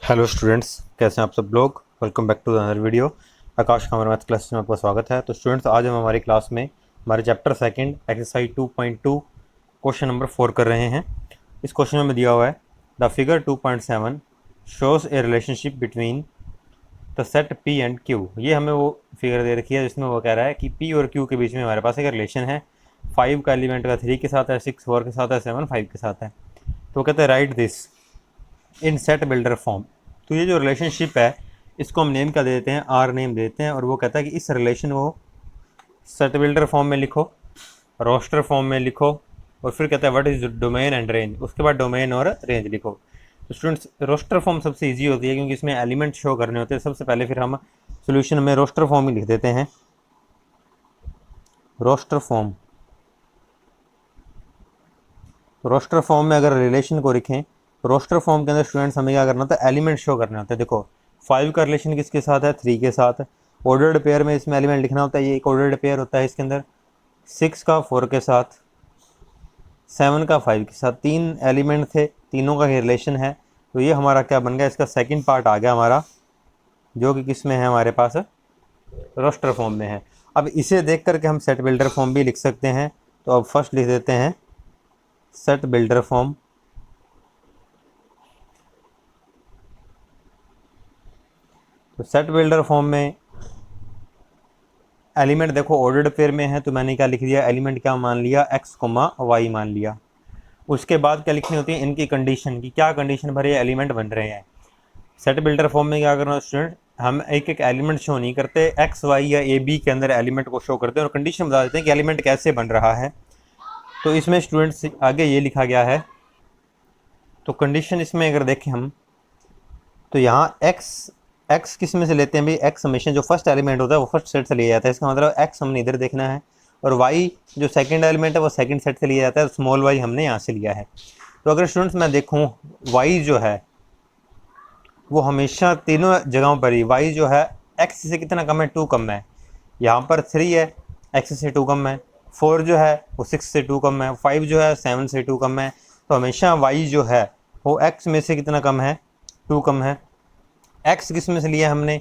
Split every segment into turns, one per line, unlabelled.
Hello students, कैसे हैं आप सब लोग। Welcome back to another video. Akash कामर मैथ क्लास में आपका स्वागत है। तो स्टूडेंट्स, आज हम हमारी क्लास में हमारे chapter second exercise 2.2 question number 4 कर रहे हैं। इस क्वेश्चन में दिया हुआ है the figure 2.7 shows A relationship between the set P and Q. ये हमें वो फिगर दे रखी है जिसमें वो कह रहा है कि पी और क्यू के बीच में हमारे पास एक रिलेशन है। 5 का एलिमेंट का 3 के साथ है, 6 4 के साथ है, 7 5 के साथ है। तो कहते हैं right this in set builder form. तो ये जो रिलेशनशिप है इसको हम नेम क्या देते हैं, आर नेम देते हैं। और वो कहता है कि इस रिलेशन को सेट बिल्डर फॉर्म में लिखो, रोस्टर फॉर्म में लिखो, और फिर कहता है what is domain and range. उसके बाद डोमेन और रेंज लिखो। तो स्टूडेंट्स, रोस्टर फॉर्म सबसे इजी होती है क्योंकि इसमें एलिमेंट शो करने होते हैं। सबसे पहले फिर हम सोल्यूशन में रोस्टर फॉर्म ही लिख देते हैं। रोस्टर फॉर्म, रोस्टर फॉर्म में अगर रिलेशन को लिखें, रोस्टर फॉर्म के अंदर स्टूडेंट्स हमें क्या करना होता है, एलिमेंट शो करने होते हैं। देखो 5 का रिलेशन किसके साथ है, 3 के साथ। ऑर्डर्ड पेयर में इसमें एलिमेंट लिखना होता है, ये एक ऑर्डर्ड पेयर होता है इसके अंदर। 6 का 4 के साथ, 7 का 5 के साथ, 3 एलिमेंट थे, तीनों का ही रिलेशन है। तो ये हमारा क्या बन गया, इसका सेकेंड पार्ट आ गया हमारा, जो कि किस में है, हमारे पास रोस्टर फॉर्म में है। अब इसे देख करके हम सेट बिल्डर फॉर्म भी लिख सकते हैं। तो अब फर्स्ट लिख देते हैं सेट बिल्डर फॉर्म। तो सेट बिल्डर फॉर्म में एलिमेंट देखो ऑर्डर्ड पेयर में है, तो मैंने क्या लिख दिया, एलिमेंट क्या मान लिया, x, y मान लिया। उसके बाद क्या लिखनी होती है, इनकी कंडीशन की क्या कंडीशन भरे एलिमेंट बन रहे हैं। सेट बिल्डर फॉर्म में क्या करना स्टूडेंट, हम एक एक एलिमेंट शो नहीं करते, x y या a b के अंदर एलिमेंट को शो करते हैं और कंडीशन बता देते हैं कि एलिमेंट कैसे बन रहा है। तो इसमें स्टूडेंट्स आगे ये लिखा गया है। तो कंडीशन इसमें अगर देखें हम, तो यहाँ x किस में से लेते हैं भाई, x हमेशा जो फर्स्ट एलिमेंट होता है वो फर्स्ट सेट से लिया जाता है। इसका मतलब x हमने इधर देखना है, और y जो सेकंड एलिमेंट है वो सेकंड सेट से लिया जाता है, और स्मॉल y हमने यहाँ से लिया है। तो अगर स्टूडेंट्स मैं देखूँ, y जो है वो हमेशा तीनों जगहों पर ही y जो है x से कितना कम है, 2 कम है। यहाँ पर 3 है, x से 2 कम है। 4 जो है वो 6 से 2 कम है। 5 जो है 7 से 2 कम है। तो हमेशा y जो है वो x में से कितना कम है, 2 कम है। x किस में से लिया हमने,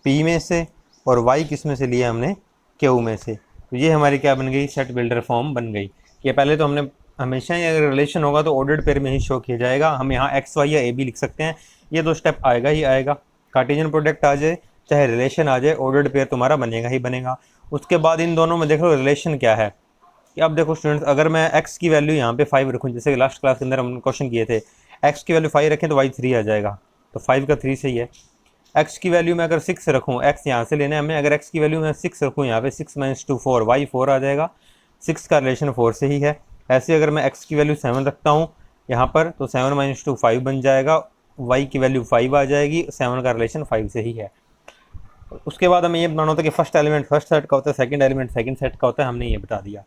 p में से, और y किस में से लिया हमने, q में से। तो ये हमारी क्या बन गई, सेट बिल्डर फॉर्म बन गई। ये पहले तो हमने हमेशा ही अगर रिलेशन होगा तो ऑर्डर्ड पेयर में ही शो किया जाएगा। हम यहाँ एक्स वाई या ए बी लिख सकते हैं। ये दो स्टेप आएगा ही आएगा, कार्टेशियन प्रोडक्ट आ जाए चाहे रिलेशन आ जाए, ऑर्डर्ड पेयर तुम्हारा बनेगा ही बनेगा। उसके बाद इन दोनों में देख लो रिलेशन क्या है। कि अब देखो स्टूडेंट्स, अगर मैं x की वैल्यू यहाँ पे 5 रखूँ, जैसे लास्ट क्लास के अंदर हमने क्वेश्चन किए थे, x की वैल्यू 5 रखें तो y 3 आ जाएगा। तो 5 का 3 सही है। x की वैल्यू में अगर 6 रखूँ, x यहाँ से लेना है हमें, अगर x की वैल्यू में 6 रखूँ यहाँ पे, 6 - 2 4, y 4 आ जाएगा। 6 का रिलेशन 4 से ही है। ऐसे अगर मैं x की वैल्यू 7 रखता हूँ यहाँ पर, तो 7 - 2 5 बन जाएगा। y की वैल्यू 5 आ जाएगी, 7 का रिलेशन 5 से ही है। उसके बाद हमें ये बताना होता है कि फर्स्ट एलिमेंट फर्स्ट सेट का होता है, सेकंड एलिमेंट सेकंड सेट का होता है। हमने ये बता दिया।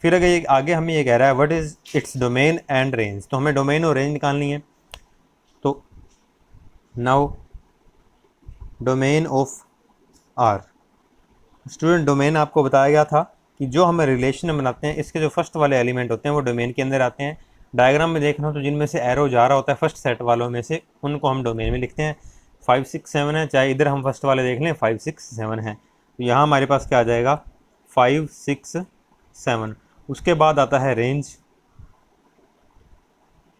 फिर अगर ये आगे हमें ये कह रहा है what is its domain and range, तो हमें डोमेन और रेंज निकालनी है। तो now domain of R, student domain आपको बताया गया था कि जो हमें रिलेशन बनाते हैं इसके जो फर्स्ट वाले एलिमेंट होते हैं वो डोमेन के अंदर आते हैं। डायग्राम में देखना तो जिनमें से एरो जा रहा होता है फर्स्ट सेट वालों में से, उनको हम डोमेन में लिखते हैं। 5 6 7 है, चाहे इधर हम फर्स्ट वाले देख लें 5 6 7 है। तो यहाँ हमारे पास क्या आ जाएगा, 5 6 7। उसके बाद आता है रेंज,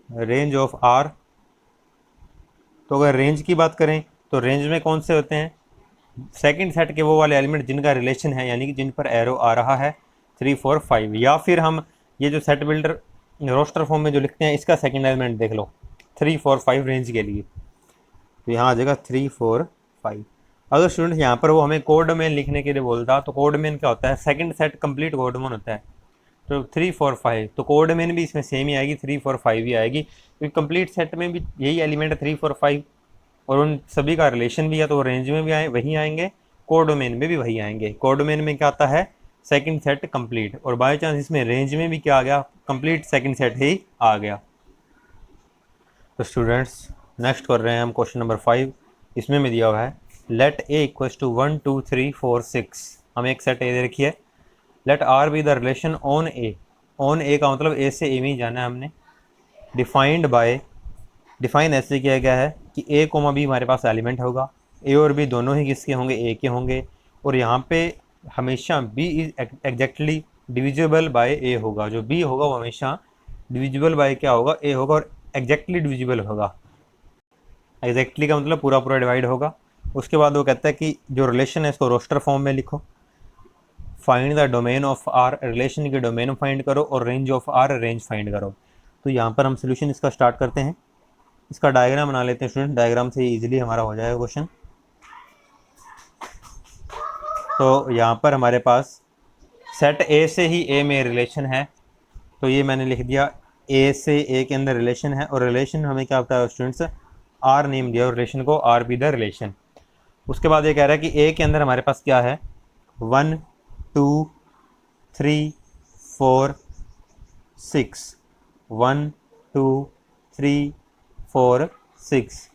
रेंज ऑफ आर। तो अगर रेंज की बात करें तो रेंज में कौन से होते हैं, सेकंड सेट के वो वाले एलिमेंट जिनका रिलेशन है, यानी कि जिन पर एरो आ रहा है 3 4 5। या फिर हम ये जो सेट बिल्डर रोस्टर फॉर्म में जो लिखते हैं इसका सेकंड एलिमेंट देख लो 3 4 5 रेंज के लिए, तो यहाँ आ जाएगा 3 4 5। अगर स्टूडेंट यहाँ पर वो हमें कोड डोमेन लिखने के लिए बोलता, तो कोड डोमेन क्या होता है, second set complete code domain होता है। तो 3 4 5, तो कोड डोमेन भी इसमें सेम ही आएगी, 3 4 5 ही आएगी, क्योंकि कंप्लीट सेट में भी यही एलिमेंट है 3 4 5, और उन सभी का रिलेशन भी है, तो रेंज में भी आए वही आएंगे, कोड डोमेन में भी वही आएंगे। कोड डोमेन में क्या आता है, सेकंड सेट कंप्लीट, और बाय चांस इसमें रेंज में भी क्या आ गया, कंप्लीट सेकंड सेट ही आ गया। तो स्टूडेंट्स नेक्स्ट कर रहे हैं हम क्वेश्चन नंबर 5। इसमें भी दिया हुआ है लेट ए इक्वल्स टू 1 2 3 4 6। हमें एक सेट ए दे रखी है। Let R be the relation on A. On A का मतलब ए से ए में ही जाना है हमने। डिफाइंड बाय, डिफाइन ऐसे किया गया है कि ए कोमा बी हमारे पास एलिमेंट होगा, ए और बी दोनों ही किसके होंगे, ए के होंगे, और यहाँ पे हमेशा B is exactly divisible by A होगा, जो बी होगा वो हमेशा डिविजिबल बाय क्या होगा, ए होगा, और एग्जैक्टली डिविजिबल होगा। एग्जैक्टली का मतलब पूरा पूरा डिवाइड होगा। उसके बाद वो कहता है कि जो रिलेशन है इसको रोस्टर फॉर्म में लिखो, find the domain of R, relation के डोमेन फाइंड करो, और range of R, range find करो। तो यहाँ पर हम सोल्यूशन इसका स्टार्ट करते हैं। इसका डायग्राम बना लेते हैं स्टूडेंट, डायग्राम से इजीली हमारा हो जाएगा क्वेश्चन। तो यहाँ पर हमारे पास सेट ए से ही ए में रिलेशन है, तो ये मैंने लिख दिया ए से ए के अंदर रिलेशन है, और रिलेशन हमें क्या होता है स्टूडेंट्स, आर नेम दिया, और रिलेशन को आर बी द रिलेशन। उसके बाद ये कह रहा है कि ए के अंदर हमारे पास क्या है, 1 2 3 4 6, 1 2 3 4 6।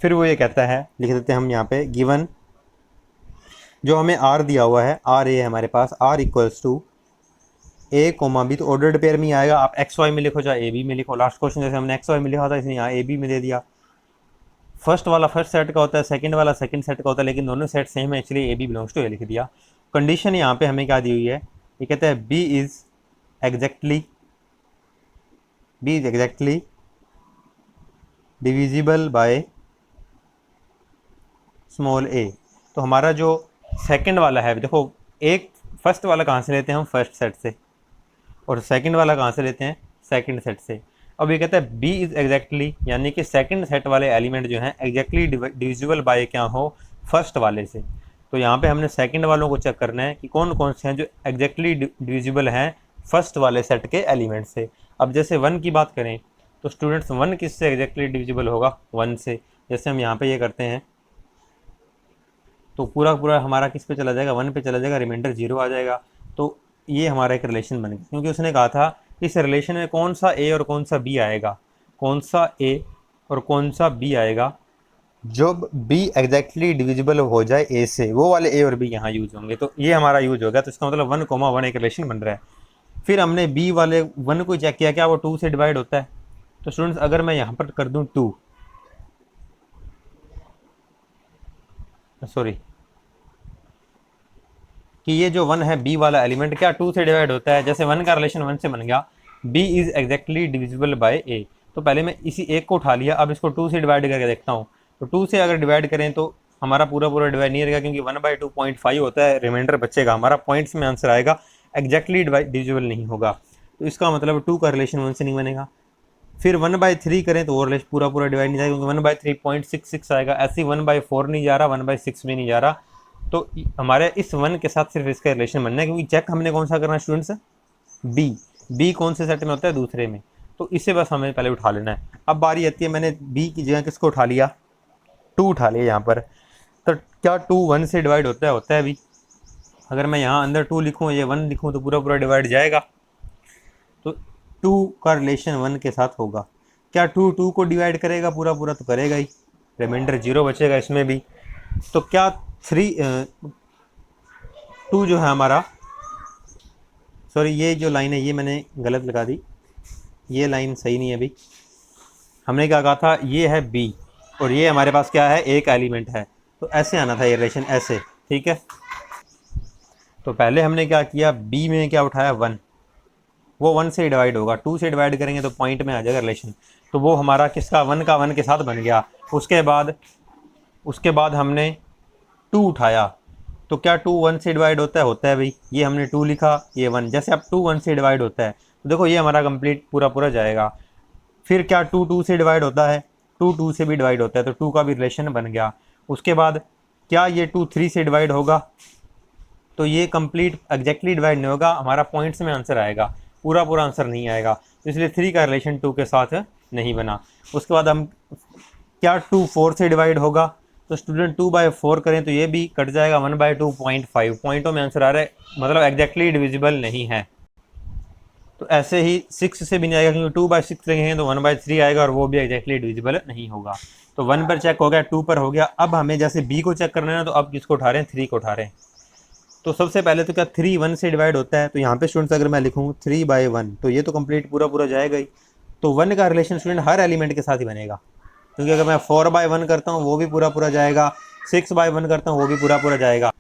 फिर वो ये कहता है, लिख देते हैं हम यहाँ पे, गिवन जो हमें आर दिया हुआ है, आर ए है हमारे पास, R equals to A comma B, तो ऑर्डर्ड पेयर में आएगा, आप एक्स वाई में लिखो चाहे ए बी में लिखो। लास्ट क्वेश्चन जैसे हमने एक्स वाई में लिखा था, इसने यहाँ ए बी में दे दिया। फर्स्ट वाला फर्स्ट सेट का होता है, सेकंड वाला सेकंड सेट का होता है, लेकिन दोनों सेट सेम है, इसलिए ए बी बिलोंग्स टू ए लिख दिया। कंडीशन यहाँ पे हमें क्या दी हुई है, ये कहता है B is exactly divisible by small A. तो हमारा जो सेकंड वाला है, देखो एक फर्स्ट वाला कहाँ से लेते हैं हम, फर्स्ट सेट से, और सेकंड वाला कहाँ से लेते हैं, सेकंड सेट से। अब ये कहता है बी इज एग्जैक्टली, यानी कि सेकंड सेट वाले एलिमेंट जो हैं एग्जैक्टली डिविजिबल बाय क्या हो, फर्स्ट वाले से। तो यहाँ पे हमने सेकंड वालों को चेक करना है कि कौन कौन से हैं जो एग्जैक्टली डिविजिबल हैं फर्स्ट वाले सेट के एलिमेंट से। अब जैसे 1 की बात करें तो स्टूडेंट्स 1 किससे एग्जैक्टली डिविजिबल होगा, 1 से। जैसे हम यहाँ पे ये करते हैं तो पूरा पूरा हमारा किस पे चला जाएगा, 1 पे चला जाएगा, रिमाइंडर 0 आ जाएगा। तो ये हमारा एक रिलेशन बन गया, क्योंकि उसने कहा था इस रिलेशन में कौन सा ए और कौन सा बी आएगा, कौन सा ए और कौन सा बी आएगा, जब बी एग्जैक्टली डिविजिबल हो जाए ए से, वो वाले ए और बी यहाँ यूज होंगे। तो ये हमारा यूज हो गया, तो इसका मतलब 1,1 एक रिलेशन बन रहा है। फिर हमने बी वाले 1 को चेक किया, क्या वो 2 से डिवाइड होता है। तो स्टूडेंट्स अगर मैं यहाँ पर कर दूँ 2, सॉरी कि ये जो 1 है बी वाला एलिमेंट क्या 2 से डिवाइड होता है। जैसे 1 का रिलेशन 1 से बन गया, B is exactly divisible by A. तो पहले मैं इसी एक को उठा लिया, अब इसको 2 से डिवाइड करके देखता हूँ। तो 2 से अगर डिवाइड करें तो हमारा पूरा पूरा डिवाइड नहीं रहेगा, क्योंकि 1/2.5 होता है, रिमाइंडर बचेगा, हमारा पॉइंट्स में आंसर आएगा, एग्जैक्टली डिविजिबल नहीं होगा। तो इसका मतलब 2 का रिलेशन 1 से नहीं बनेगा। फिर 1/3 करें तो और पूरा पूरा डिवाइड नहीं जाएगा, क्योंकि 1/3.66 आएगा। ऐसे 1/4 नहीं जा रहा, 1/6 भी नहीं जा रहा। तो हमारे इस 1 के साथ सिर्फ इसका रिलेशन बनना है, क्योंकि चेक हमने कौन सा करना है स्टूडेंट्स, बी कौन से सेट में होता है, दूसरे में। तो इसे बस हमें पहले उठा लेना है। अब बारी आती है, मैंने बी की जगह किसको उठा लिया, 2 उठा लिया यहाँ पर। तो क्या 2 1 से डिवाइड होता है भी। अगर मैं यहाँ अंदर 2 लिखूँ, ये 1 लिखूँ, तो पूरा पूरा डिवाइड जाएगा। तो 2 का रिलेशन 1 के साथ होगा। क्या 2 को डिवाइड करेगा पूरा पूरा, तो करेगा ही, रिमाइंडर 0 बचेगा इसमें भी। तो क्या 2 जो है हमारा, सॉरी ये जो लाइन है ये मैंने गलत लगा दी, ये लाइन सही नहीं है अभी। हमने क्या कहा था, ये है बी और ये हमारे पास क्या है, एक एलिमेंट है। तो ऐसे आना था ये रिलेशन, ऐसे, ठीक है। तो पहले हमने क्या किया, बी में क्या उठाया, 1, वो 1 से डिवाइड होगा। 2 से डिवाइड करेंगे तो पॉइंट में आ जाएगा रिलेशन। तो वो हमारा किसका, 1 का 1 के साथ बन गया। उसके बाद हमने 2 उठाया। तो क्या 2 1 से डिवाइड होता है भाई। ये हमने 2 लिखा, ये 1। जैसे अब 2 1 से डिवाइड होता है तो देखो ये हमारा कंप्लीट पूरा पूरा जाएगा। फिर क्या 2 2 से डिवाइड होता है, 2 2 से भी डिवाइड होता है, तो 2 का भी रिलेशन बन गया। उसके बाद क्या ये 2 3 से डिवाइड होगा, तो ये कंप्लीट एग्जैक्टली डिवाइड नहीं होगा, हमारा पॉइंट्स में आंसर आएगा, पूरा पूरा आंसर नहीं आएगा। तो इसलिए 3 का रिलेशन 2 के साथ नहीं बना। उसके बाद हम क्या 2 4 से डिवाइड होगा, तो स्टूडेंट 2/4 करें तो ये भी कट जाएगा, 1/2.5 पॉइंटों में आंसर आ रहा है, मतलब एग्जैक्टली डिविजिबल नहीं है। तो ऐसे ही 6 से भी नहीं आएगा, क्योंकि 2/6 लेंगे तो 1/3 आएगा और वो भी एग्जैक्टली डिविजिबल नहीं होगा। तो 1 पर चेक हो गया, 2 पर हो गया। अब हमें जैसे बी को चेक करना है ना, तो अब किसको उठा रहे हैं, 3 को उठा रहे हैं। तो सबसे पहले तो क्या 3 1 से डिवाइड होता है, तो यहाँ पे स्टूडेंट्स अगर मैं लिखूँ 3/1 तो ये तो कंप्लीट पूरा पूरा जाएगा ही। तो 1 का रिलेशन स्टूडेंट हर एलिमेंट के साथ ही बनेगा, क्योंकि अगर मैं 4/1 करता हूँ वो भी पूरा पूरा जाएगा, 6/1 करता हूँ वो भी पूरा पूरा जाएगा।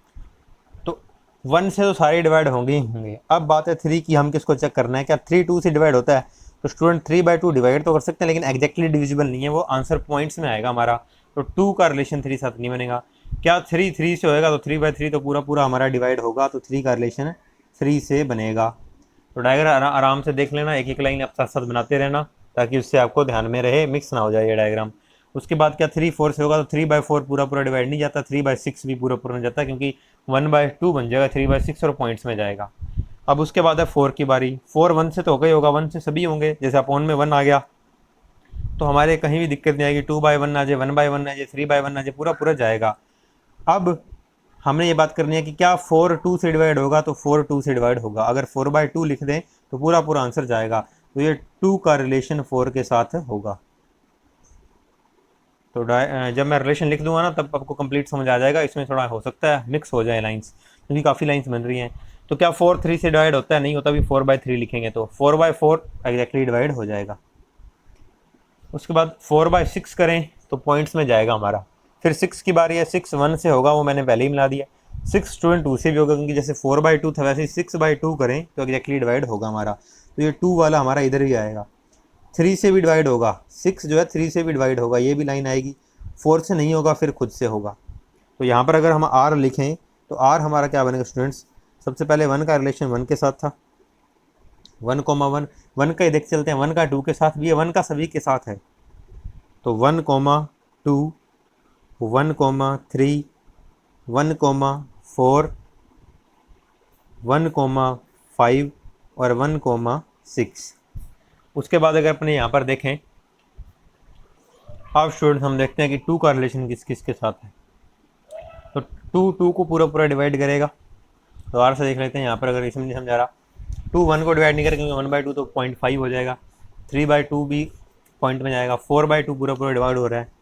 तो 1 से तो सारे डिवाइड होंगे ही होंगे। अब बात है 3 की, हम किसको चेक करना है, क्या 3 2 से डिवाइड होता है? तो स्टूडेंट 3/2 डिवाइड तो कर सकते हैं, लेकिन एग्जैक्टली डिविजिबल नहीं है, वो आंसर पॉइंट्स में आएगा हमारा। तो 2 का रिलेशन 3 साथ नहीं बनेगा। क्या 3 3 से होएगा? तो 3/3 तो पूरा पूरा हमारा डिवाइड होगा, तो 3 का रिलेशन 3 से बनेगा। तो डायग्राम आराम से देख लेना, एक एक लाइन आप साथ साथ बनाते रहना, ताकि उससे आपको ध्यान में रहे, मिक्स ना हो जाए ये डायग्राम। उसके बाद क्या 3 4 से होगा? तो 3/4 पूरा पूरा डिवाइड नहीं जाता, 3/6 भी पूरा पूरा नहीं जाता, क्योंकि 1/2 बन जाएगा 3/6 और पॉइंट्स में जाएगा। अब उसके बाद है 4 की बारी। 4 1 से तो हो गई होगा, 1 से सभी होंगे, जैसे अपॉन में 1 आ गया तो हमारे कहीं भी दिक्कत नहीं आएगी, 2/1 आ जाए, 1/1 आ जाए, 3/1 आ जाए, पूरा पूरा जाएगा। अब हमने ये बात करनी है कि क्या 4 2 से डिवाइड होगा? तो 4 2 से डिवाइड होगा। अगर 4/2 लिख दें तो पूरा पूरा आंसर जाएगा। तो ये 2 का रिलेशन 4 के साथ होगा। तो जब मैं रिलेशन लिख दूंगा ना तब आपको कंप्लीट समझ आ जाएगा। इसमें थोड़ा हो सकता है मिक्स हो जाए लाइंस, क्योंकि काफ़ी लाइंस बन रही हैं। तो क्या 4 3 से डिवाइड होता है? नहीं होता भी। 4/3 लिखेंगे तो 4/4 एग्जैक्टली डिवाइड हो जाएगा। उसके बाद 4/6 करें तो पॉइंट्स में जाएगा हमारा। फिर 6 की बारी है। 6 1 से होगा, वो मैंने पहले ही मिला दिया। 6 स्टूडेंट 2 से भी होगा, क्योंकि जैसे 4/2 था वैसे ही 6/2 करें तो एग्जैक्टली डिवाइड होगा हमारा। तो ये 2 वाला हमारा इधर भी आएगा। 3 से भी डिवाइड होगा, 6 जो है 3 से भी डिवाइड होगा, ये भी लाइन आएगी। 4 से नहीं होगा, फिर खुद से होगा। तो यहाँ पर अगर हम आर लिखें तो आर हमारा क्या बनेगा स्टूडेंट्स? सबसे पहले 1 का रिलेशन 1 के साथ था, 1,1 1 का ही देख चलते हैं, 1 का 2 के साथ भी है, 1 का सभी के साथ है। तो 1,2 1,3 1,4 1,5 और 1,6। उसके बाद अगर अपने यहाँ पर देखें, अब स्टूडेंट हम देखते हैं कि 2 का रिलेशन किस किस के साथ है। तो 2 2 को पूरा पूरा डिवाइड करेगा। तो आर से देख लेते हैं यहाँ पर, अगर इसमें नहीं समझा रहा, 2 1 को डिवाइड नहीं करेगा, क्योंकि 1/2 तो 0.5 हो जाएगा, 3/2 भी पॉइंट में जाएगा, 4/2 पूरा पूरा डिवाइड हो रहा है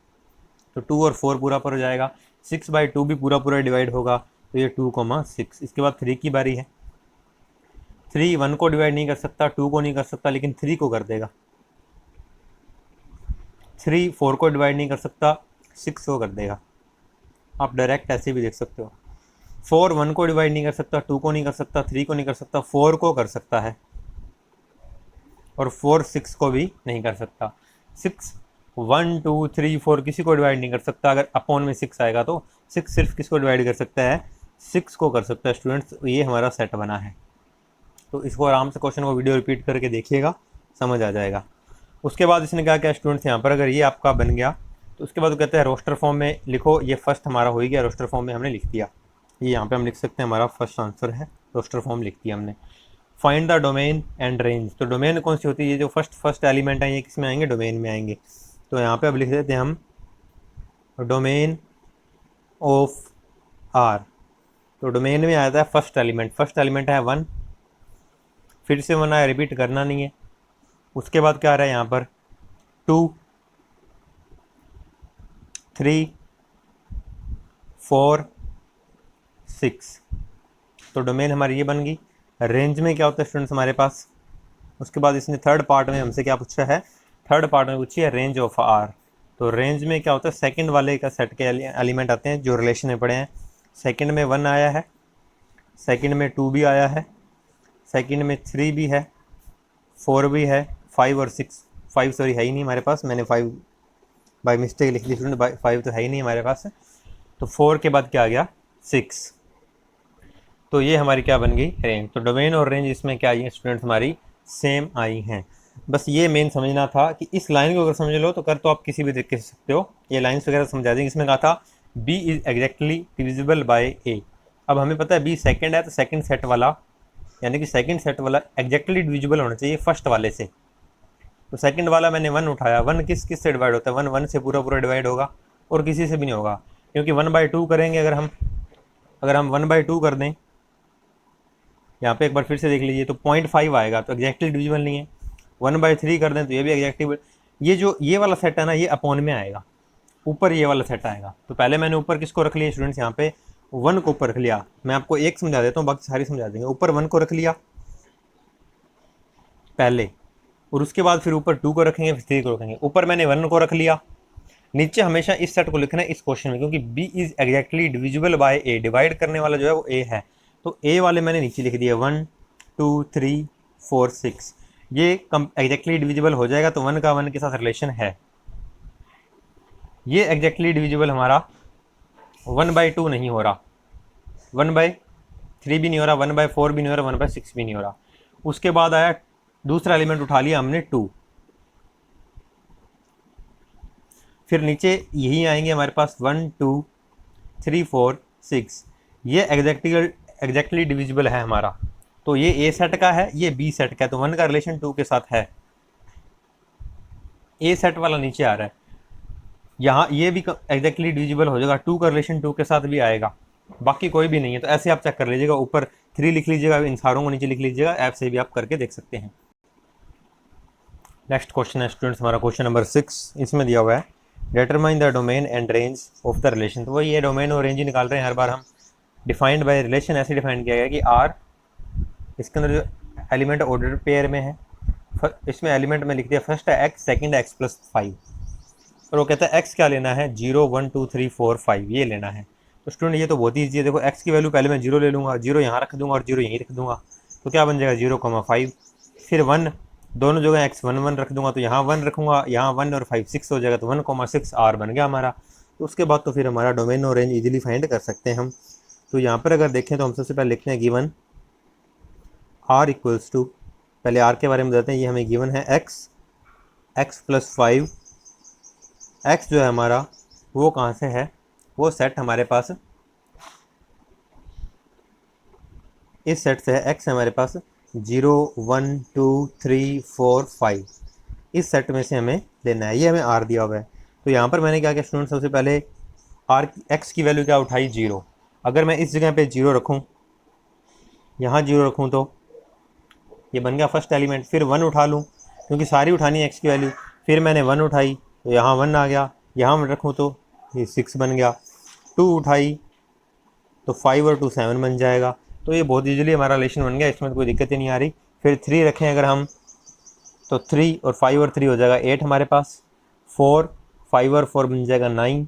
तो 2 और 4 पूरा पूरा जाएगा, 6/2 भी पूरा पूरा डिवाइड होगा, तो ये 2,6। इसके बाद 3 की बारी है। 3 1 को डिवाइड नहीं कर सकता, 2 को नहीं कर सकता, लेकिन 3 को कर देगा। 3 4 को डिवाइड नहीं कर सकता, 6 को कर देगा। आप डायरेक्ट ऐसे भी देख सकते हो। 4 1 को डिवाइड नहीं कर सकता, 2 को नहीं कर सकता, 3 को नहीं कर सकता, 4 को कर सकता है, और 4 6 को भी नहीं कर सकता। 6 1 2 3 4 किसी को डिवाइड नहीं कर सकता। अगर अपॉन में 6 आएगा तो 6 सिर्फ किसको डिवाइड कर सकता है? 6 को कर सकता है स्टूडेंट्स। ये हमारा सेट बना है। तो इसको आराम से क्वेश्चन को वीडियो रिपीट करके देखिएगा, समझ आ जाएगा। उसके बाद इसने कहा क्या स्टूडेंट्स, यहाँ पर अगर ये आपका बन गया तो उसके बाद वो कहते हैं रोस्टर फॉर्म में लिखो। ये फर्स्ट हमारा हो ही गया, रोस्टर फॉर्म में हमने लिख दिया। ये यहाँ पे हम लिख सकते हैं, हमारा फर्स्ट आंसर है, रोस्टर फॉर्म लिख दिया हमने। Find the domain and range. तो डोमेन कौन सी होती है? ये जो फर्स्ट एलिमेंट है ये किस में आएंगे? डोमेन में आएंगे। तो यहाँ पे अब लिख देते हैं हम डोमेन ऑफ आर। तो डोमेन में आता है फर्स्ट एलिमेंट है 1, फिर से 1 आया, रिपीट करना नहीं है। उसके बाद क्या आ रहा है यहाँ पर? 2 3 4 6। तो डोमेन हमारी ये बन गई। रेंज में क्या होता है स्टूडेंट्स हमारे पास? उसके बाद इसने थर्ड पार्ट में हमसे क्या पूछा है? थर्ड पार्ट में पूछी है रेंज ऑफ आर। तो रेंज में क्या होता है? सेकंड वाले का सेट के एलिमेंट आते हैं जो रिलेशन में पड़े हैं। सेकंड में 1 आया है, सेकंड में 2 भी आया है, सेकंड में 3 भी है, 4 भी है, 5 और 6। 5 सॉरी है ही नहीं हमारे पास, मैंने 5 बाई मिस्टेक लिख दी स्टूडेंट, 5 तो है ही नहीं हमारे पास। तो 4 के बाद क्या आ गया? 6। तो ये हमारी क्या बन गई? रेंज। तो डोमेन और रेंज इसमें क्या आई है स्टूडेंट्स? हमारी सेम आई हैं। बस ये मेन समझना था कि इस लाइन को अगर समझ लो तो कर तो आप किसी भी तरीके से सकते हो। ये लाइन्स वगैरह समझा देंगे। इसमें कहा था B is exactly divisible by A. अब हमें पता है बी सेकंड है, तो सेकंड सेट वाला यानी कि सेकंड सेट वाला एग्जैक्टली डिविजिबल होना चाहिए फर्स्ट वाले से। तो सेकंड वाला मैंने 1 उठाया। 1 किस किस से डिवाइड होता है? 1 1 से पूरा पूरा डिवाइड होगा, और किसी से भी नहीं होगा, क्योंकि 1/2 करेंगे। अगर हम 1/2 कर दें, यहाँ पे एक बार फिर से देख लीजिए, तो 0.5 आएगा, तो एग्जैक्टली डिविजिबल नहीं है। 1/3 कर दें तो ये भी एग्जैक्टली, ये वाला सेट है ना, ये अपॉन में आएगा, ऊपर ये वाला सेट आएगा। तो पहले मैंने ऊपर किसको रख लिया स्टूडेंट्स? यहाँ पे 1 को ऊपर रख लिया। मैं आपको एक समझा देता हूँ, बाकी सारी समझा देंगे। ऊपर 1 को रख लिया पहले, और उसके बाद फिर ऊपर 2 को रखेंगे, फिर 3 को रखेंगे। ऊपर मैंने 1 को रख लिया, नीचे हमेशा इस सेट को लिखना है इस क्वेश्चन में, क्योंकि B is exactly divisible by A, divide करने वाला जो है वो ए है, तो ए वाले मैंने नीचे लिख दिया 1 2 3 4 6, ये एग्जैक्टली डिविजिबल हो जाएगा, तो 1 का 1 के साथ रिलेशन है। ये एग्जैक्टली डिविजिबल हमारा 1/2 नहीं हो रहा, 1/3 भी नहीं हो रहा, 1/4 भी नहीं हो रहा, 1/6 भी नहीं हो रहा। उसके बाद आया दूसरा एलिमेंट उठा लिया हमने 2, फिर नीचे यही आएंगे हमारे पास 1 2 3 4 6, ये एग्जैक्टली डिविजिबल है हमारा, तो ये ए सेट का है, ये बी सेट का है, तो 1 का रिलेशन 2 के साथ है, ए सेट वाला नीचे आ रहा है। यहाँ ये भी एग्जैक्टली डिविजिबल हो जाएगा, 2 का रिलेशन 2 के साथ भी आएगा, बाकी कोई भी नहीं है। तो ऐसे आप चेक कर लीजिएगा, ऊपर 3 लिख लीजिएगा, इन सारों को नीचे लिख लीजिएगा, ऐप से भी आप करके देख सकते हैं। नेक्स्ट क्वेश्चन है स्टूडेंट्स हमारा क्वेश्चन नंबर 6, इसमें दिया हुआ है determine the domain and range of the relation. तो वही ये डोमेन और रेंज ही निकाल रहे हैं हर बार हम। डिफाइंड बाय रिलेशन ऐसे डिफाइन किया गया कि आर, इसके अंदर जो एलिमेंट ऑर्डर पेयर में है, इसमें एलिमेंट में लिख दिया फर्स्ट है एक्स, सेकेंड है x+5, और वो कहता है x क्या लेना है, 0 1 2 3 4 5 ये लेना है। तो स्टूडेंट ये तो बहुत ही ईजी है, देखो x की वैल्यू पहले मैं 0 ले लूँगा, 0 यहाँ रख दूँगा और 0 यहीं रख दूँगा, तो क्या बन जाएगा 0,5, फिर 1 दोनों जगह x 1 1 रख दूंगा, तो यहाँ 1 रखूँगा, यहाँ 1 और 5 6 हो जाएगा, तो 1,6 r बन गया हमारा। तो उसके बाद तो फिर हमारा डोमेन और रेंज इजीली फाइंड कर सकते हैं हम। तो यहाँ पर अगर देखें तो हम सबसे पहले लिखते हैं गिवन r इक्वल्स टू, पहले r के बारे में बताते हैं, ये हमें गिवन है x+5, x जो है हमारा वो कहाँ से है, वो सेट हमारे पास इस सेट से है, x हमारे पास 0 1 2 3 4 5, इस सेट में से हमें लेना है, ये हमें r दिया हुआ है। तो यहाँ पर मैंने क्या किया स्टूडेंट, सबसे पहले x की वैल्यू क्या उठाई 0, अगर मैं इस जगह पे 0 रखूँ, यहाँ 0 रखूँ, तो ये बन गया फर्स्ट एलिमेंट। फिर 1 उठा लूँ, क्योंकि सारी उठानी है x की वैल्यू, फिर मैंने 1 उठाई तो यहाँ 1 आ गया, यहाँ मैं रखूँ तो ये 6 बन गया, 2 उठाई तो 5 और 2 7 बन जाएगा। तो ये बहुत ईजिली हमारा रिलेशन बन गया, इसमें कोई दिक्कत ही नहीं आ रही। फिर 3 रखें अगर हम, तो 3 और 5 और 3 हो जाएगा 8 हमारे पास, 4 5 और 4 बन जाएगा 9,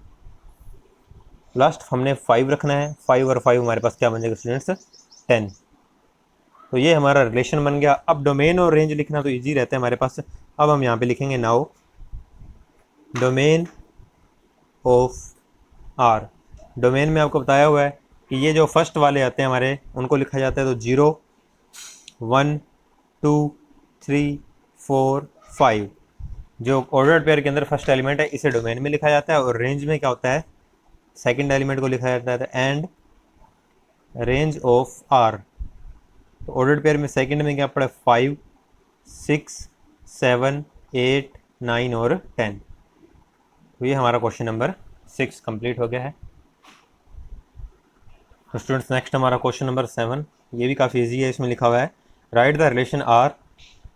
लास्ट हमने 5 रखना है, 5 और 5 हमारे पास क्या बन जाएगा स्टूडेंट्स 10। तो ये हमारा रिलेशन बन गया। अब डोमेन और रेंज लिखना तो इजी रहता है हमारे पास। अब हम यहाँ पे लिखेंगे now domain of R. Domain में आपको बताया हुआ है कि ये जो फर्स्ट वाले आते हैं हमारे, उनको लिखा जाता है तो 0 1 2 3 4 5, जो ऑर्डर्ड पेयर के अंदर फर्स्ट एलिमेंट है इसे डोमेन में लिखा जाता है। और रेंज में क्या होता है, सेकंड एलिमेंट को लिखा जाता है एंड रेंज ऑफ आर। तो ऑर्डर्ड पेयर में सेकंड में क्या पड़ा, 5 6 7 8 9 और 10। तो ये हमारा क्वेश्चन नंबर 6 कंप्लीट हो गया है। तो स्टूडेंट्स नेक्स्ट हमारा क्वेश्चन नंबर 7, ये भी काफ़ी इजी है। इसमें लिखा हुआ है right the relation R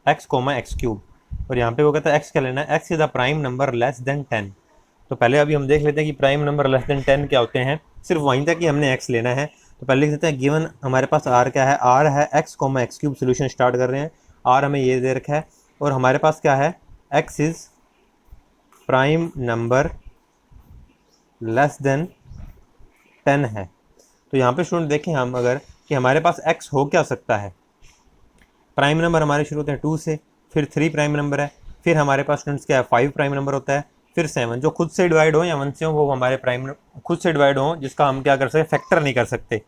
x, x³। और यहाँ पे वो कहता है x क्या लेना है, x is the prime number less than 10। तो पहले अभी हम देख लेते हैं कि प्राइम नंबर लेस देन 10 क्या होते हैं, सिर्फ वहीं तक ही हमने x लेना है। तो पहले लिख देते हैं गिवन हमारे पास r क्या है, r है x, x³ सोल्यूशन स्टार्ट कर रहे हैं, r हमें ये दे रखा है, और हमारे पास क्या है, x is prime number less than 10 है। तो यहाँ पे स्टूडेंट देखें हम अगर कि हमारे पास x हो क्या सकता है, प्राइम नंबर हमारे शुरू होते हैं 2 से, फिर 3 प्राइम नंबर है, फिर हमारे पास स्टूडेंट्स क्या है 5 प्राइम नंबर होता है, फिर 7 जो खुद से डिवाइड हो या 1 से हो वो हमारे प्राइम खुद से डिवाइड हो, जिसका हम क्या कर सकते, फैक्टर नहीं कर सकते।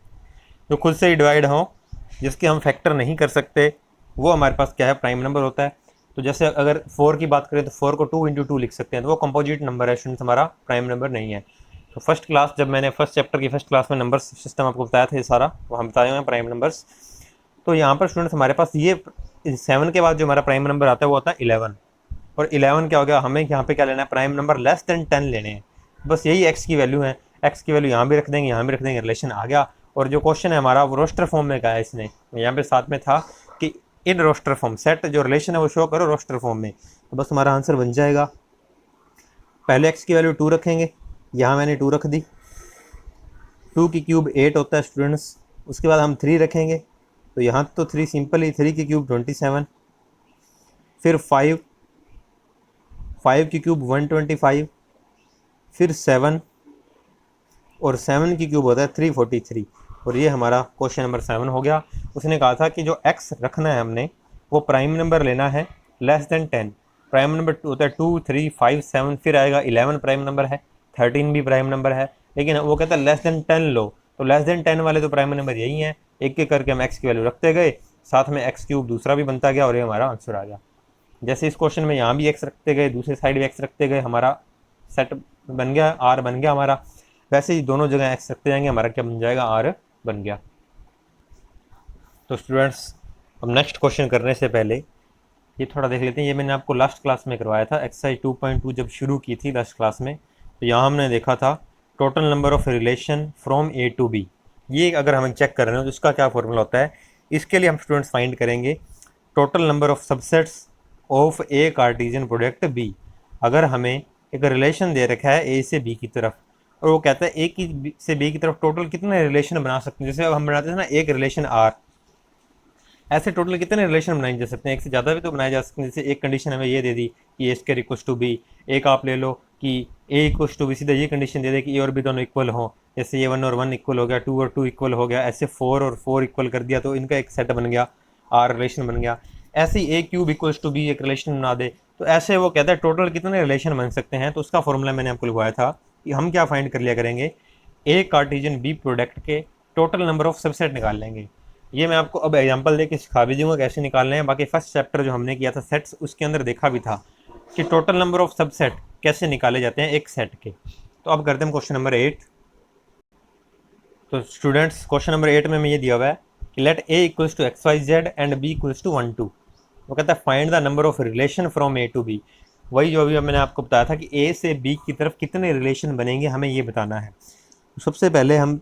जो खुद से डिवाइड हो जिसके हम फैक्टर नहीं कर सकते वो हमारे पास क्या है, प्राइम नंबर होता है। तो जैसे अगर 4 की बात करें तो 4 को 2 × 2 लिख सकते हैं, तो वो कंपोजिट नंबर है स्टूडेंट्स, हमारा प्राइम नंबर नहीं है। तो फर्स्ट क्लास जब मैंने फर्स्ट चैप्टर की फर्स्ट क्लास में नंबर सिस्टम आपको बताया था, ये सारा वो हम बताए हुए हैं प्राइम नंबर्स। तो यहाँ पर स्टूडेंट्स हमारे पास ये 7 के बाद जो हमारा प्राइम नंबर आता है वो आता है 11। और 11 क्या हो गया, हमें यहाँ पे क्या लेना है, प्राइम नंबर लेस देन 10 लेने हैं। बस यही x की वैल्यू है, x की वैल्यू यहाँ भी रख देंगे, यहाँ भी रख देंगे, रिलेशन आ गया। और जो क्वेश्चन है हमारा वो रोस्टर फॉर्म में का है, इसने यहाँ पे साथ में था कि इन रोस्टर फॉर्म सेट जो रिलेशन है वो शो करो रोस्टर फॉर्म में, तो बस हमारा आंसर बन जाएगा। पहले x की वैल्यू 2 रखेंगे, यहाँ मैंने 2 रख दी, 2 की क्यूब 8 होता है स्टूडेंट्स। उसके बाद हम 3 रखेंगे, तो यहाँ तो 3 सिंपल ही, 3 की क्यूब 27, फिर 5 की क्यूब 125, फिर 7 और 7 की क्यूब होता है 343। और ये हमारा क्वेश्चन नंबर 7 हो गया। उसने कहा था कि जो x रखना है हमने वो प्राइम नंबर लेना है लेस देन 10। प्राइम नंबर होता है 2, 3, 5, 7, फिर आएगा 11 प्राइम नंबर है, 13 भी प्राइम नंबर है, लेकिन वो कहता है लेस देन 10 लो। तो लेस देन 10 वाले तो प्राइम नंबर यही हैं। एक एक करके हम x की वैल्यू रखते गए, साथ में x क्यूब दूसरा भी बनता गया और ये हमारा आंसर आ गया। जैसे इस क्वेश्चन में यहाँ भी x रखते गए, दूसरी साइड भी x रखते गए, हमारा सेट बन गया, r बन गया हमारा। वैसे ही दोनों जगह x रखते जाएंगे, हमारा क्या बन जाएगा, r बन गया। तो स्टूडेंट्स, अब नेक्स्ट क्वेश्चन करने से पहले ये थोड़ा देख लेते हैं। ये मैंने आपको लास्ट क्लास में करवाया था, एक्सरसाइज 2.2 जब शुरू की थी लास्ट क्लास में, तो यहाँ हमने देखा था total number of relation from A to B. ये अगर हम चेक कर रहे हो तो इसका क्या फॉर्मूला होता है। इसके लिए हम स्टूडेंट्स फाइंड करेंगे total number of subsets of A Cartesian product B. अगर हमें एक रिलेशन दे रखा है ए से बी की तरफ, और वो कहता है ए की से बी की तरफ टोटल कितने रिलेशन बना सकते हैं। जैसे अब हम बनाते हैं ना एक रिलेशन आर, ऐसे टोटल कितने रिलेशन बनाए जा सकते हैं, एक से ज़्यादा भी तो बनाए जा सकते हैं। जैसे एक कंडीशन हमें ये दे दी कि ए स्क्वायर इक्वल्स टू बी, एक आप ले लो कि ए इक्वल्स टू बी, सीधा ये कंडीशन दे दे कि ए और बी दोनों इक्वल हो। जैसे ये 1 और 1 इक्वल हो गया, 2 और 2 इक्वल हो गया, ऐसे 4 और 4 इक्वल कर दिया तो इनका एक सेट बन गया, आर रिलेशन बन गया। ऐसे ही ए क्यूब इक्वल्स टू बी एक रिलेशन बना दे, तो ऐसे वो कहता है टोटल कितने रिलेशन बन सकते हैं। तो उसका फॉर्मूला मैंने आपको लिखवाया था कि हम क्या फाइंड कर लिया करेंगे, ए कार्टेशियन बी प्रोडक्ट के टोटल नंबर ऑफ सबसेट निकाल लेंगे। ये मैं आपको अब एग्जांपल देके सिखा भी दूंगा कैसे निकालने हैं। बाकी फर्स्ट चैप्टर जो हमने किया था सेट्स, उसके अंदर देखा भी था कि टोटल नंबर ऑफ सबसेट कैसे निकाले जाते हैं एक सेट के। तो अब करते हैं क्वेश्चन नंबर 8। तो स्टूडेंट्स, क्वेश्चन नंबर 8 में ये दिया हुआ है कि let A equals to X Y Z and B equals to 1, 2। वो कहता है find the number of relation from A to B. वही जो अभी मैंने आपको बताया था कि ए से बी की तरफ कितने रिलेशन बनेंगे, हमें ये बताना है। तो सबसे पहले हम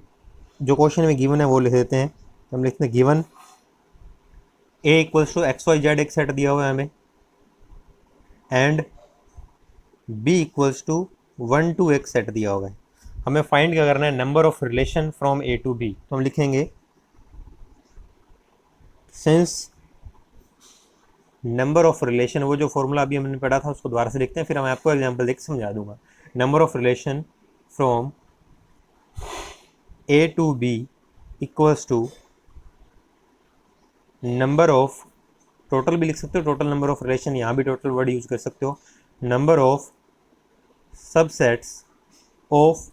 जो क्वेश्चन में गिवन है वो लिख देते हैं। हम लिखते हैं given A equals to X Y Z एक सेट दिया हुआ है हमें, एंड बी इक्वल्स टू 1, 2 एक सेट दिया हुआ है। हमें फाइंड क्या करना है, number of relation from A to B. तो हम लिखेंगे सिंस नंबर ऑफ रिलेशन, वो जो फॉर्मूला अभी हमने पढ़ा था उसको दोबारा से लिखते हैं, फिर मैं आपको एग्जांपल देख समझा दूंगा। Number of relation from A to B equals to number of, total भी लिख सकते हो, टोटल नंबर ऑफ रिलेशन, यहाँ भी टोटल वर्ड यूज कर सकते हो, number of subsets of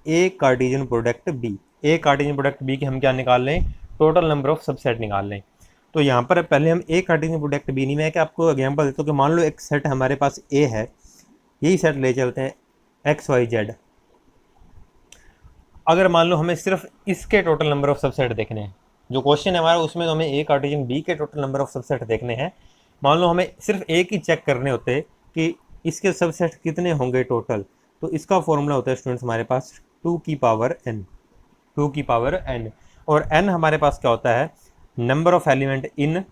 A Cartesian product B. A Cartesian product B के हम क्या निकाल लें, टोटल नंबर ऑफ सबसेट निकाल लें। तो यहाँ पर पहले हम ए कार्टेशियन प्रोडक्ट बी नहीं, मैं क्या आपको एग्जांपल देता हूँ कि मान लो एक सेट हमारे पास ए है, यही सेट ले चलते हैं एक्स वाई जेड। अगर मान लो हमें सिर्फ इसके टोटल नंबर ऑफ सबसेट देखने हैं, जो क्वेश्चन है हमारा उसमें तो हमें ए कार्टेशियन बी के टोटल नंबर ऑफ सबसेट देखने हैं। मान लो हमें सिर्फ एक ही चेक करने होते कि इसके सबसेट कितने होंगे टोटल, तो इसका फॉर्मूला होता है स्टूडेंट्स हमारे पास 2 की पावर n, 2 की पावर n। और n हमारे पास क्या होता है, number of element in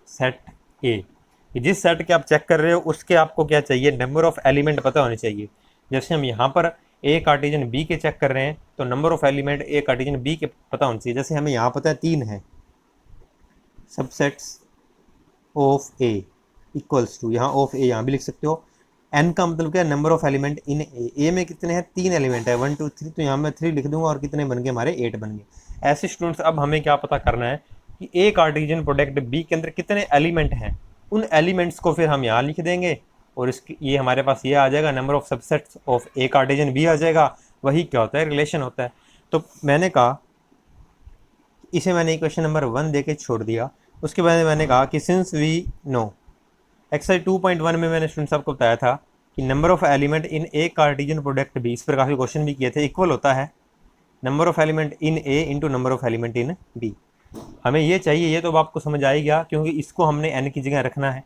set ए। जिस सेट के आप चेक कर रहे हो उसके आपको क्या चाहिए, नंबर ऑफ एलिमेंट पता होने चाहिए। जैसे हम यहाँ पर ए कार्टेशियन बी के चेक कर रहे हैं तो number of element A Cartesian B के पता होना चाहिए। जैसे हमें यहाँ पता है 3 है subsets of A equals to, यहाँ ऑफ ए यहाँ भी लिख सकते हो। एन का मतलब क्या है, नंबर ऑफ एलिमेंट इन ए। ए में कितने हैं, 3 एलिमेंट है, 1, 2, 3, तो यहाँ मैं 3 लिख दूंगा और कितने बन गए हमारे 8 बन गए। ऐसे स्टूडेंट्स अब हमें क्या पता करना है कि ए कार्टेशियन प्रोडक्ट बी के अंदर कितने एलिमेंट हैं। उन एलिमेंट्स को फिर हम यहाँ लिख देंगे और इसकी ये हमारे पास ये आ जाएगा, number of subsets of A Cartesian B आ जाएगा। वही क्या होता है, रिलेशन होता है। तो मैंने कहा इसे मैंने क्वेश्चन नंबर 1 दे के छोड़ दिया। उसके बाद मैंने कहा कि सिंस वी नो, एक्सरसाइज 2.1 में मैंने स्टूडेंट्स आपको बताया था कि number of element in A Cartesian product B, इस पर काफ़ी क्वेश्चन भी किए थे, इक्वल होता है number of element in A into number of element in B. हमें ये चाहिए, ये तो अब आपको समझ आ ही गया, क्योंकि इसको हमने एन की जगह रखना है,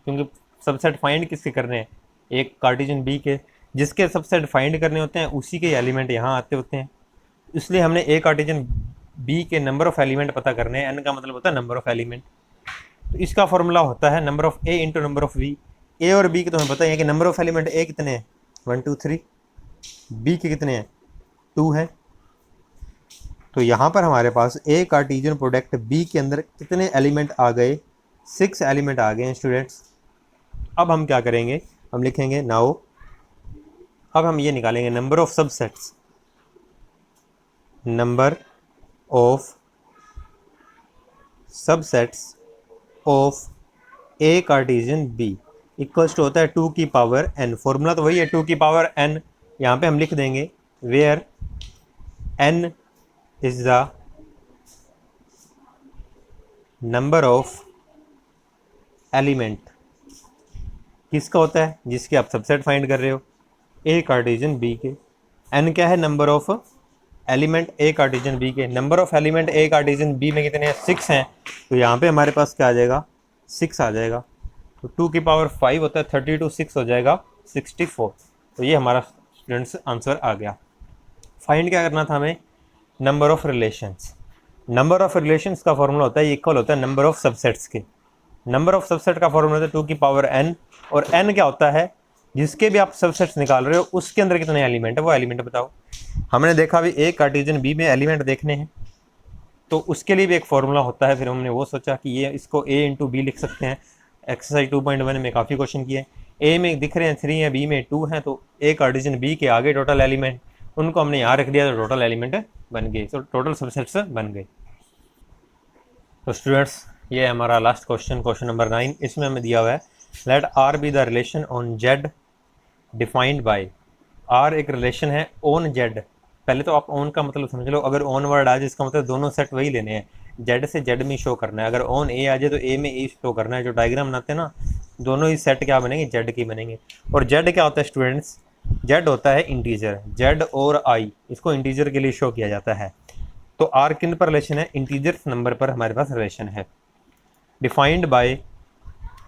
क्योंकि सबसेट फाइंड किसके करने हैं, एक कार्टेशियन बी के। जिसके सबसेट फाइंड करने होते हैं उसी के एलिमेंट यहाँ आते होते हैं, इसलिए हमने ए कार्टेशियन बी के नंबर ऑफ एलिमेंट पता करने हैं। एन का मतलब होता है नंबर ऑफ एलिमेंट। तो इसका फॉर्मूला होता है number of A into number of B. A और बी के तो हमें पता है कि नंबर ऑफ एलिमेंट ए कितने हैं, 1, 2, 3, बी के कितने हैं, 2 है। तो यहाँ पर हमारे पास ए कार्टेशियन प्रोडक्ट बी के अंदर कितने एलिमेंट आ गए, 6 एलिमेंट आ गए हैं स्टूडेंट्स। अब हम क्या करेंगे, हम लिखेंगे नाउ अब हम ये निकालेंगे number of subsets, number of subsets of A Cartesian B equals to होता है 2 की पावर n। फॉर्मूला तो वही है 2 की पावर n। यहाँ पे हम लिख देंगे where n is the number of element, किसका होता है, जिसके आप सबसेट फाइंड कर रहे हो, ए कार्टेशियन बी के। n क्या है, number of element A Cartesian B के। Number of element A Cartesian B में कितने हैं, 6 हैं। तो यहाँ पे हमारे पास क्या आ जाएगा, 6 आ जाएगा। तो 2 की पावर 5 होता है 32, 6 हो जाएगा 64। तो ये हमारा स्टूडेंट्स आंसर आ गया। फाइंड क्या करना था हमें, number of relations. Number of relations का फॉर्मूला होता है इक्वल होता है नंबर ऑफ सबसेट्स के। नंबर ऑफ सबसेट का फॉर्मूला होता है 2 की पावर n, और n क्या होता है, जिसके भी आप सबसेट्स निकाल रहे हो उसके अंदर कितने एलिमेंट है वो एलिमेंट बताओ। हमने देखा भी ए कार्टेशियन बी में एलिमेंट देखने हैं, तो उसके लिए भी एक फॉर्मूला होता है। फिर हमने वो सोचा कि ये इसको a इंटू बी लिख सकते हैं। एक्सरसाइज 2.1 में काफ़ी क्वेश्चन किए, ए में दिख रहे हैं 3 है, बी में 2 हैं, तो ए कार्टेशियन बी के आगे टोटल एलिमेंट उनको हमने यहाँ रख दिया, तो टोटल एलिमेंट बन गए, तो टोटल सबसेट्स बन गए। तो स्टूडेंट्स ये हमारा लास्ट क्वेश्चन, क्वेश्चन नंबर 9। इसमें हमें दिया हुआ है let R be the relation on Z defined by. R एक रिलेशन है ऑन जेड। पहले तो आप ऑन का मतलब समझ लो, अगर ऑन वर्ड आ जाए इसका मतलब दोनों सेट वही लेने हैं, जेड से जेड में शो करना है। अगर ऑन ए आ जाए तो ए में ए शो करना है। जो डायग्राम बनाते हैं ना, दोनों ही सेट क्या बनेंगे, जेड के बनेंगे। और जेड क्या होता है स्टूडेंट्स, जेड होता है इंटीजर। जेड और आई इसको इंटीजर के लिए शो किया जाता है। तो आर किन पर रिलेशन है, इंटीजर्स नंबर पर हमारे पास रिलेशन है। डिफाइंड बाय,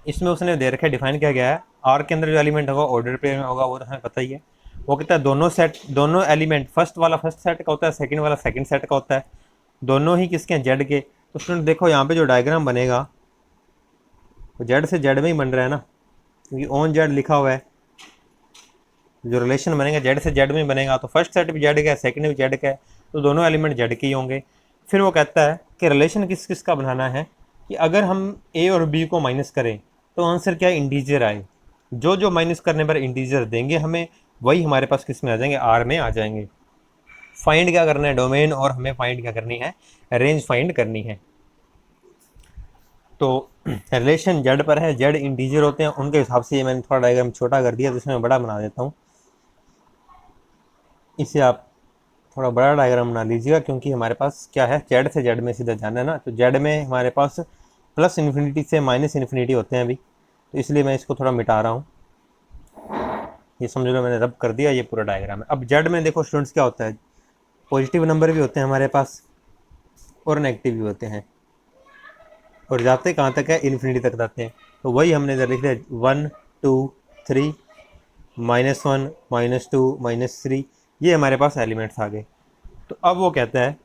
इसमें उसने दे रखा है, डिफाइन किया गया है आर के अंदर जो एलिमेंट होगा ऑर्डर पेयर में होगा, वो तो हमें पता ही है। वो कहता है दोनों सेट, दोनों एलिमेंट, फर्स्ट वाला फर्स्ट सेट का होता है, सेकंड वाला सेकंड सेट का होता है, दोनों ही किसके हैं, जेड के। तो स्टूडेंट देखो यहाँ पे जो डायग्राम बनेगा वो जेड से जेड में ही बन रहा है ना, क्योंकि ऑन जेड लिखा हुआ है। जो रिलेशन बनेगा जेड से जेड में बनेगा, तो फर्स्ट सेट भी जेड का है, सेकंड भी जेड का है, तो दोनों एलिमेंट जेड के ही होंगे। फिर वो कहता है कि रिलेशन किस किस का बनाना है, कि अगर हम ए और बी को माइनस करें तो आंसर क्या है, इंटीजर आए। जो जो माइनस करने पर इंटीजर देंगे हमें, वही हमारे पास किस में आ जाएंगे, आर में आ जाएंगे। फाइंड क्या करना है, डोमेन, और हमें फाइंड क्या करनी है, रेंज फाइंड करनी है। तो रिलेशन जेड पर है, जेड इंटीजर होते हैं, उनके हिसाब से ये मैंने थोड़ा डायग्राम छोटा कर दिया, तो इसमें बड़ा बना देता हूँ। इसे आप थोड़ा बड़ा डायग्राम बना लीजिएगा, क्योंकि हमारे पास क्या है, जेड से जेड में सीधा जाना है ना। तो जेड में हमारे पास प्लस इन्फिनिटी से माइनस इन्फिनिटी होते हैं अभी, तो इसलिए मैं इसको थोड़ा मिटा रहा हूँ। ये समझ लो मैंने रब कर दिया, ये पूरा डायग्राम है। अब जेड में देखो स्टूडेंट्स क्या होता है, पॉजिटिव नंबर भी होते हैं हमारे पास और नेगेटिव भी होते हैं, और जाते कहाँ तक है, इन्फिनिटी तक जाते हैं। तो वही हमने इधर लिख दिया 1 2 3 -1 -2 -3, ये हमारे पास एलिमेंट्स आ गए। तो अब वो कहता है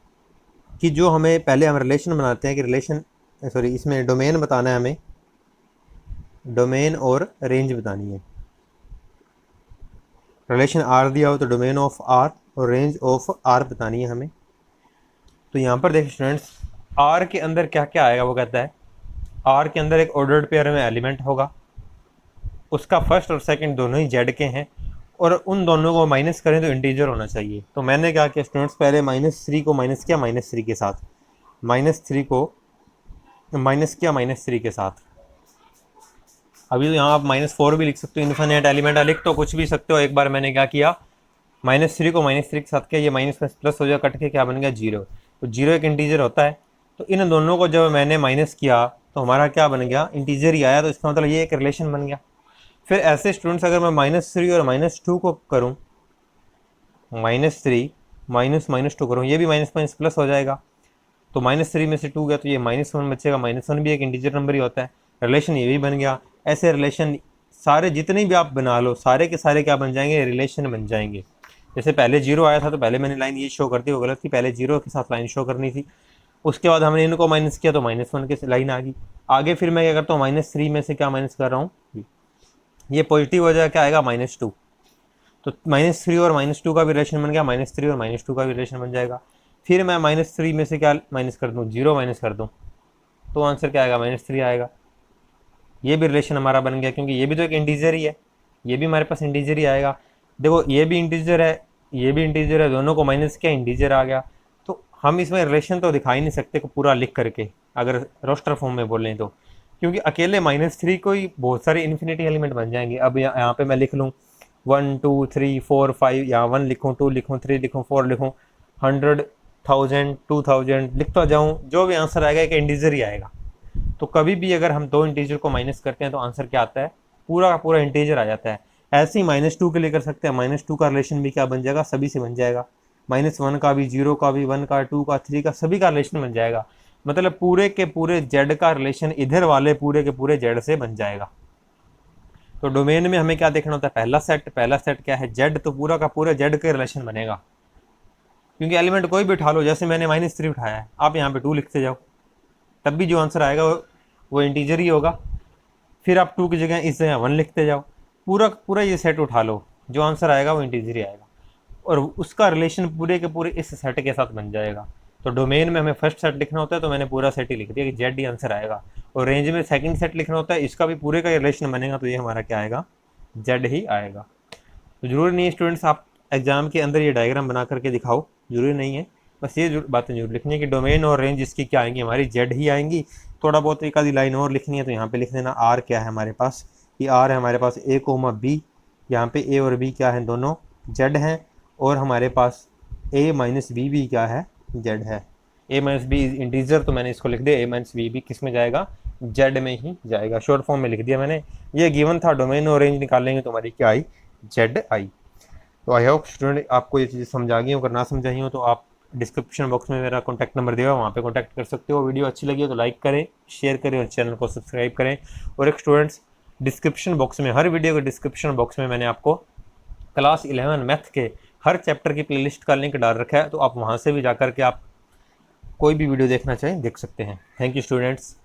कि जो हमें पहले हम रिलेशन बनाते हैं, कि रिलेशन सॉरी इसमें डोमेन बताना है हमें, डोमेन और रेंज बतानी है। रिलेशन आर दिया हो तो डोमेन ऑफ आर और रेंज ऑफ आर बतानी है हमें। तो यहाँ पर देखिए स्टूडेंट्स, आर के अंदर क्या क्या आएगा, वो कहता है आर के अंदर एक ऑर्डर्ड पेयर में एलिमेंट होगा, उसका फर्स्ट और सेकंड दोनों ही जेड के हैं, और उन दोनों को माइनस करें तो इंटीजर होना चाहिए। तो मैंने क्या किया स्टूडेंट्स, पहले -3 को माइनस किया -3 के साथ, -3 को माइनस किया -3 के साथ। अभी तो यहाँ आप -4 भी लिख सकते हो, इन्फिनिट एलिमेंट लिख तो कुछ भी सकते हो। एक बार मैंने क्या किया, -3 को -3 के साथ किया, ये माइनस प्लस प्लस हो जाए, कट के क्या बन गया, 0। तो 0 एक इंटीजर होता है। तो इन दोनों को जब मैंने माइनस किया तो हमारा क्या बन गया, इंटीजर ही आया। तो इसका मतलब ये एक रिलेशन बन गया। फिर ऐसे स्टूडेंट्स अगर मैं -3 और -2 को करूँ, -3 -2 करूँ, ये भी माइनस माइनस प्लस हो जाएगा। तो -3 में से 2 गया तो ये -1 बचेगा। -1 भी एक इंटीजर नंबर ही होता है, रिलेशन ये भी बन गया। ऐसे रिलेशन सारे जितने भी आप बना लो, सारे के सारे क्या बन जाएंगे, रिलेशन बन जाएंगे। जैसे पहले 0 आया था तो पहले मैंने लाइन ये शो कर दी, वो गलत थी, पहले 0 के साथ लाइन शो करनी थी। उसके बाद हमने इनको माइनस किया तो -1 के लाइन आ गई। आगे फिर मैं क्या करता हूँ, -3 में से क्या माइनस कर रहा हूँ, ये पॉजिटिव हो जाए, क्या आएगा, -2। तो -3 और -2 का भी रिलेशन बन गया, -3 और -2 का भी रिलेशन बन जाएगा। फिर मैं -3 में से क्या माइनस कर दूँ, 0 माइनस कर दूँ, तो आंसर क्या आएगा, -3 आएगा। ये भी रिलेशन हमारा बन गया, क्योंकि ये भी तो एक इंटीजर ही है, ये भी हमारे पास इंटीजर ही आएगा। देखो ये भी इंटीजर है, ये भी इंटीजर है, दोनों को माइनस किया, इंटीजर आ गया। तो हम इसमें रिलेशन तो दिखा ही नहीं सकते को पूरा लिख करके, अगर रोस्टर फॉर्म में बोलें तो, क्योंकि अकेले -3 को ही बहुत सारे इन्फिनिटी एलिमेंट बन जाएंगे। अब यहाँ पे मैं लिख लूँ 1 2 3 4 5, यहाँ 1 लिखूँ, 2 लिखूँ, 3 लिखूँ, 4 लिखूँ, 100 1000 2000 लिखता जाऊँ, जो भी आंसर आएगा एक इंटीजर ही आएगा। तो कभी भी अगर हम दो इंटीजर को माइनस करते हैं तो आंसर क्या आता है, पूरा का पूरा इंटीजर आ जाता है। ऐसे ही -2 के लिए कर सकते हैं, -2 का रिलेशन भी क्या बन जाएगा, सभी से बन जाएगा। -1 का भी, 0 का भी, 1 का, 2 का, 3 का, सभी का रिलेशन बन जाएगा। मतलब पूरे के पूरे जेड का रिलेशन इधर वाले पूरे के पूरे जेड से बन जाएगा। तो डोमेन में हमें क्या देखना होता है, पहला सेट क्या है, जेड, तो पूरा का पूरा जेड के रिलेशन बनेगा। क्योंकि एलिमेंट कोई भी उठा लो, जैसे मैंने -3 उठाया है, आप यहाँ पे 2 लिखते जाओ, तब भी जो आंसर आएगा वो इंटीजर ही होगा। फिर आप 2 की जगह इस जगह 1 लिखते जाओ, पूरा पूरा ये सेट उठा लो, जो आंसर आएगा वो इंटीजर ही आएगा, और उसका रिलेशन पूरे के पूरे इस सेट के साथ बन जाएगा। तो डोमेन में हमें फर्स्ट सेट लिखना होता है, तो मैंने पूरा सेट ही लिख दिया कि जेड ही आंसर आएगा। और रेंज में सेकंड सेट लिखना होता है, इसका भी पूरे का रिलेशन बनेगा, तो ये हमारा क्या आएगा, जेड ही आएगा। तो जरूरी नहीं है स्टूडेंट्स आप एग्जाम के अंदर ये डायग्राम बना करके दिखाओ, जरूरी नहीं है, बस ये बातें जरूर लिखनी है कि डोमेन और रेंज इसकी क्या आएंगी, हमारी जेड ही आएंगी। थोड़ा बहुत एक आधी लाइन और लिखनी है तो यहाँ पे लिख देना आर क्या है हमारे पास, ये आर है हमारे पास ए कोमा बी, यहाँ पे ए और बी क्या है, दोनों जेड हैं, और हमारे पास ए माइनस बी भी क्या है, जेड है। ए माइनस बी इंटीजर, तो मैंने इसको लिख दिया ए माइनस बी भी किस में जाएगा, जेड में ही जाएगा, शॉर्ट फॉर्म में लिख दिया मैंने। ये गिवन था, डोमेन और रेंज निकालेंगे तो हमारी क्या आई, जेड आई। तो आई होप स्टूडेंट आपको ये चीज़ें समझ आ गई हो, अगर ना समझाई हो तो आप डिस्क्रिप्शन बॉक्स में मेरा कॉन्टैक्ट नंबर दिया, वहाँ पे कॉन्टैक्ट कर सकते हो। वीडियो अच्छी लगी हो तो लाइक करें, शेयर करें और चैनल को सब्सक्राइब करें। और एक स्टूडेंट्स, डिस्क्रिप्शन बॉक्स में, हर वीडियो के डिस्क्रिप्शन बॉक्स में मैंने आपको क्लास 11 मैथ के हर चैप्टर की प्लेलिस्ट का लिंक डाल रखा है, तो आप वहाँ से भी जाकर के आप कोई भी वीडियो देखना चाहें देख सकते हैं। Thank you students.